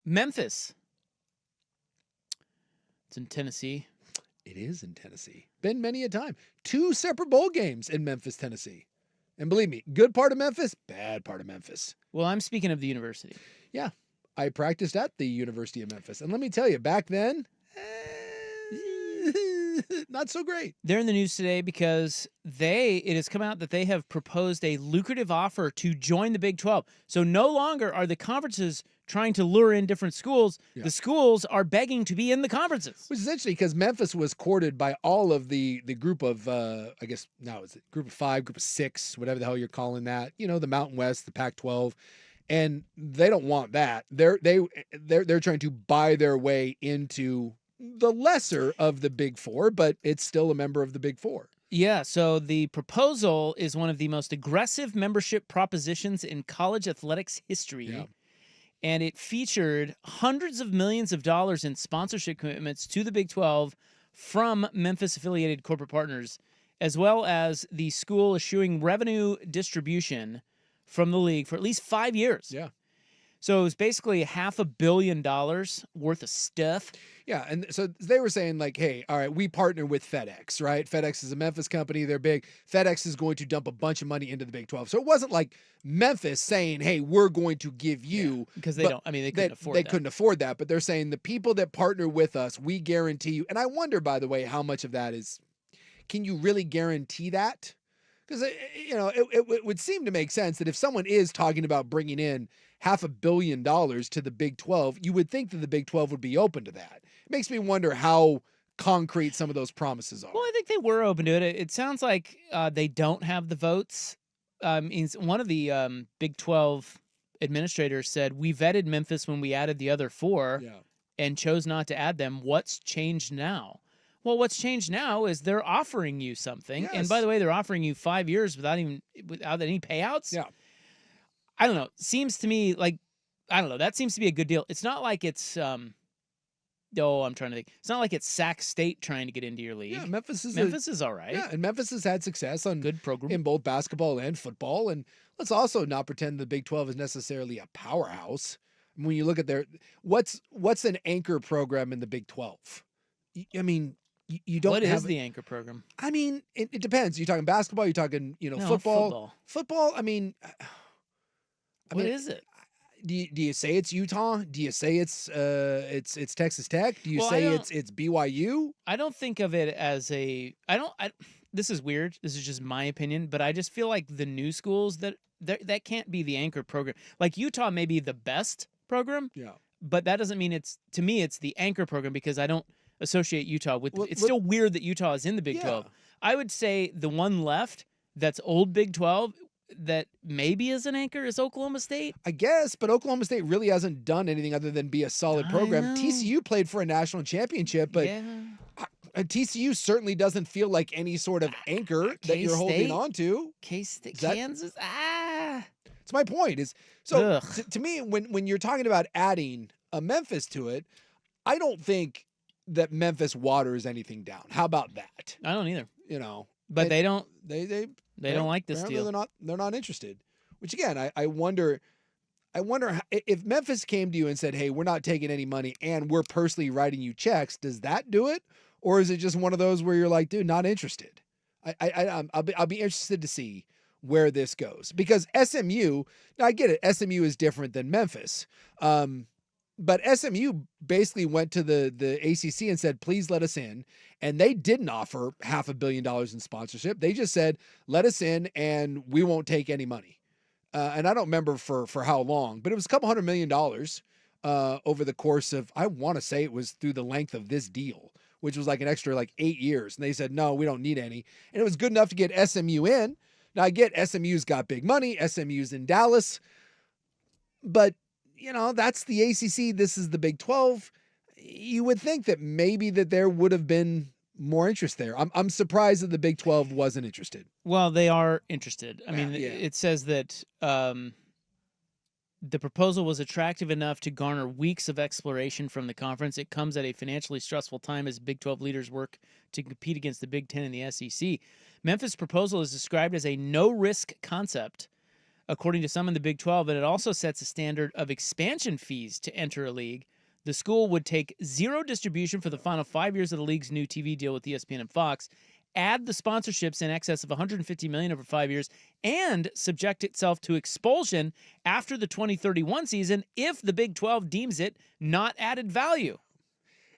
Memphis. It's in Tennessee. It is in Tennessee. Been many a time. 2 separate bowl games in Memphis, Tennessee. And believe me, good part of Memphis, bad part of Memphis. Well, I'm speaking of the university. Yeah, I practiced at the University of Memphis. And let me tell you, back then, not so great. They're in the news today because it has come out that they have proposed a lucrative offer to join the Big 12. So no longer are the conferences trying to lure in different schools. Yeah. The schools are begging to be in the conferences. Which is interesting because Memphis was courted by all of the group of, I guess now it's group of 5, group of 6, whatever the hell you're calling that. You know, the Mountain West, the Pac-12. And they don't want that. They're trying to buy their way into the lesser of the Big 4, but it's still a member of the Big 4. Yeah, so the proposal is one of the most aggressive membership propositions in college athletics history. Yeah. And it featured hundreds of millions of dollars in sponsorship commitments to the Big 12 from Memphis-affiliated corporate partners, as well as the school eschewing revenue distribution from the league for at least 5 years. Yeah. So it was basically $500 million worth of stuff. Yeah, and so they were saying like, hey, all right, we partner with FedEx, right? FedEx is a Memphis company. They're big. FedEx is going to dump a bunch of money into the Big 12. So it wasn't like Memphis saying, hey, we're going to give you. Because they don't, I mean, they couldn't afford that. They couldn't afford that, but they're saying the people that partner with us, we guarantee you. And I wonder, by the way, how much of that is, can you really guarantee that? Because, you know, it would seem to make sense that if someone is talking about bringing in $500 million to the Big 12, you would think that the Big 12 would be open to that. It makes me wonder how concrete some of those promises are. Well, I think they were open to it. It sounds like they don't have the votes. One of the Big 12 administrators said, we vetted Memphis when we added the other 4 and chose not to add them. What's changed now? Well, what's changed now is they're offering you something. Yes. And by the way, they're offering you 5 years without any payouts. Yeah. I don't know. Seems to me like, I don't know. That seems to be a good deal. It's not like it's, I'm trying to think. It's not like it's Sac State trying to get into your league. Yeah, Memphis is all right. Yeah, and Memphis has had success on Good program. in both basketball and football. And let's also not pretend the Big 12 is necessarily a powerhouse. When you look at what's an anchor program in the Big 12? I mean, you don't What have is the anchor program? I mean, it depends. You're talking basketball, you're talking, No, football. Football, I mean, what is it? Do you say it's Utah? Do you say it's Texas Tech? Do you say it's BYU? I don't think of it as this is weird. This is just my opinion, but I just feel like the new schools that can't be the anchor program. Like Utah may be the best program. Yeah. But that doesn't mean it's the anchor program because I don't associate Utah with it's still weird that Utah is in the Big 12. I would say the one left that's old Big 12 that maybe is an anchor is Oklahoma State. I guess, but Oklahoma State really hasn't done anything other than be a solid program. TCU played for a national championship, but TCU certainly doesn't feel like any sort of anchor that you're holding on to. K-State, Kansas. It's my point. To me, when you're talking about adding a Memphis to it, I don't think that Memphis waters anything down. How about that? I don't either. But they don't. They don't like this deal. They're not interested. Which again, I wonder if Memphis came to you and said, "Hey, we're not taking any money and we're personally writing you checks." Does that do it, or is it just one of those where you're like, "Dude, not interested"? I'll be interested to see where this goes because SMU. Now I get it. SMU is different than Memphis. But SMU basically went to the ACC and said, please let us in. And they didn't offer $500 million in sponsorship. They just said, let us in and we won't take any money. And I don't remember for how long, but it was a couple $100 million over the course of, I want to say it was through the length of this deal, which was like an extra 8 years. And they said, no, we don't need any. And it was good enough to get SMU in. Now I get SMU's got big money. SMU's in Dallas. But that's the ACC. This is the Big 12. You would think that maybe that there would have been more interest there. I'm surprised that the Big 12 wasn't interested. Well, they are interested. I mean, it says that the proposal was attractive enough to garner weeks of exploration from the conference. It comes at a financially stressful time as Big 12 leaders work to compete against the Big 10 and the SEC. Memphis' proposal is described as a no-risk concept. according to some in the Big 12, and it also sets a standard of expansion fees to enter a league. The school would take zero distribution for the final 5 years of the league's new TV deal with ESPN and Fox, add the sponsorships in excess of $150 million over 5 years, and subject itself to expulsion after the 2031 season if the Big 12 deems it not added value.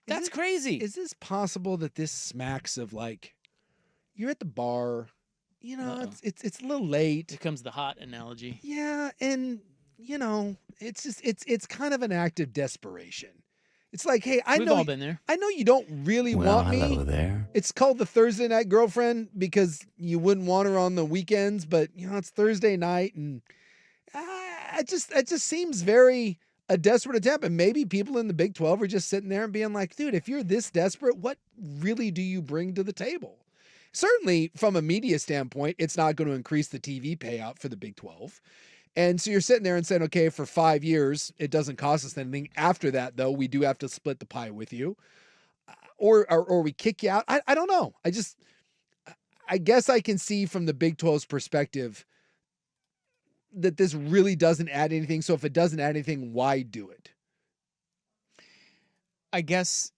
That's crazy. Is this possible that this smacks of like, you're at the bar, you know, it's a little late. Here comes the hot analogy. Yeah, and you know, it's just it's kind of an act of desperation. It's like, hey, We've all been there. I know you don't really want me. Hello there. It's called the Thursday night girlfriend because you wouldn't want her on the weekends, but you know, it's Thursday night, and it just seems very a desperate attempt. And maybe people in the Big 12 are just sitting there and being like, dude, if you're this desperate, what really do you bring to the table? Certainly, from a media standpoint, it's not going to increase the TV payout for the Big 12. And so you're sitting there and saying, okay, for 5 years, it doesn't cost us anything. After that, though, we do have to split the pie with you. Or we kick you out. I don't know. I guess I can see from the Big 12's perspective that this really doesn't add anything. So if it doesn't add anything, why do it? I guess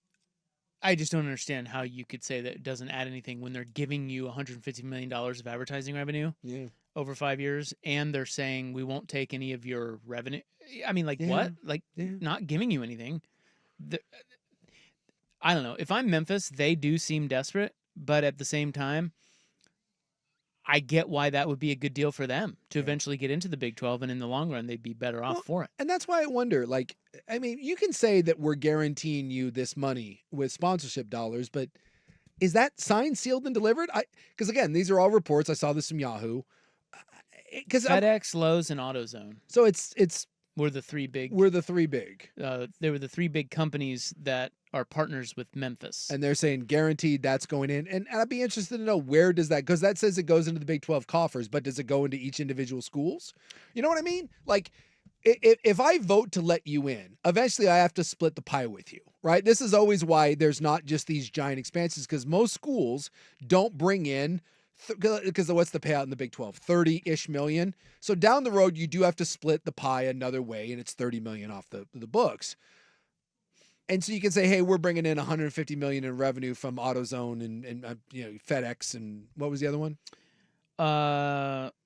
I just don't understand how you could say that it doesn't add anything when they're giving you $150 million of advertising revenue over 5 years, and they're saying we won't take any of your revenue. I mean, like, what? Like, not giving you anything. I don't know. If I'm Memphis, they do seem desperate, but at the same time, I get why that would be a good deal for them to eventually get into the Big 12, and in the long run, they'd be better off for it. And that's why I wonder, like, I mean, you can say that we're guaranteeing you this money with sponsorship dollars, but is that signed, sealed, and delivered? Because, again, these are all reports. I saw this from Yahoo. FedEx, Lowe's, and AutoZone. So it's We're the three big. We're the three big. They were the three big companies that are partners with Memphis. And they're saying guaranteed that's going in. And I'd be interested to know, where does that, because that says it goes into the Big 12 coffers, but does it go into each individual schools? You know what I mean? Like, if I vote to let you in, eventually I have to split the pie with you, right? This is always why there's not just these giant expansions, because most schools don't bring in, because what's the payout in the Big 12? 30-ish million. So down the road, you do have to split the pie another way, and it's 30 million off the books. And so you can say, hey, we're bringing in 150 million in revenue from AutoZone and you know, FedEx, and what was the other one?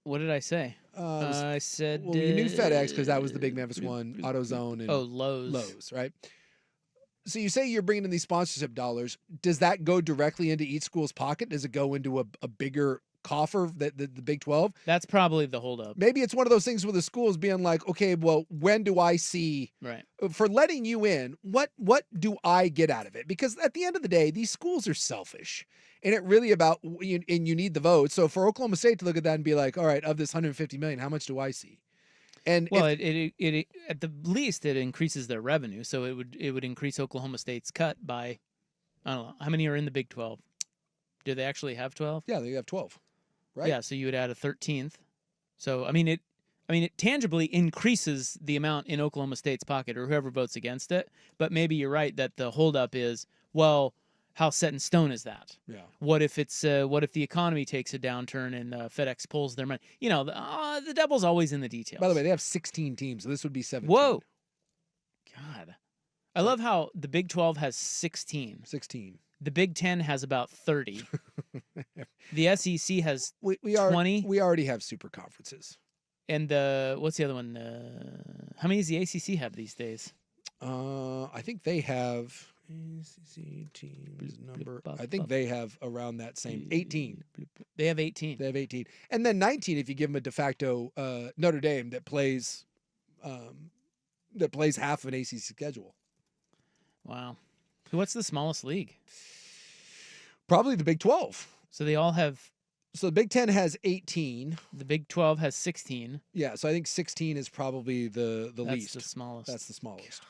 What did I say? I said, well, you knew FedEx because that was the big Memphis one. AutoZone and Lowe's. Lowe's, right? So you say you're bringing in these sponsorship dollars. Does that go directly into each school's pocket? Does it go into a bigger coffer that the Big 12? That's probably the holdup. Maybe it's one of those things with the schools being like, okay, well, when do I see, right, for letting you in, what do I get out of it? Because at the end of the day, these schools are selfish, and it really about, and you need the vote. So for Oklahoma State to look at that and be like, all right, of this 150 million, how much do I see? And well, it at the least it increases their revenue, so it would increase Oklahoma State's cut by, I don't know, how many are in the Big 12? Do they actually have 12? Yeah, they have 12. Right. Yeah, so you would add a 13th. So I mean it tangibly increases the amount in Oklahoma State's pocket, or whoever votes against it. But maybe you're right that the holdup is, well, how set in stone is that? Yeah. What if the economy takes a downturn and FedEx pulls their money? You know, the devil's always in the details. By the way, they have 16 teams, so this would be 17. Whoa. God. I love how the Big 12 has 16. 16. The Big 10 has about 30. The SEC has 20. We already have super conferences. And what's the other one? How many does the ACC have these days? I think they have ACC teams number. I think they have around that same 18. They have 18. They have 18, and then 19 if you give them a de facto Notre Dame that plays half of an ACC schedule. Wow. What's the smallest league? Probably the Big 12. So they all have. So the Big 10 has 18. The Big 12 has 16. Yeah, so I think 16 is probably the least. That's the smallest. That's the smallest.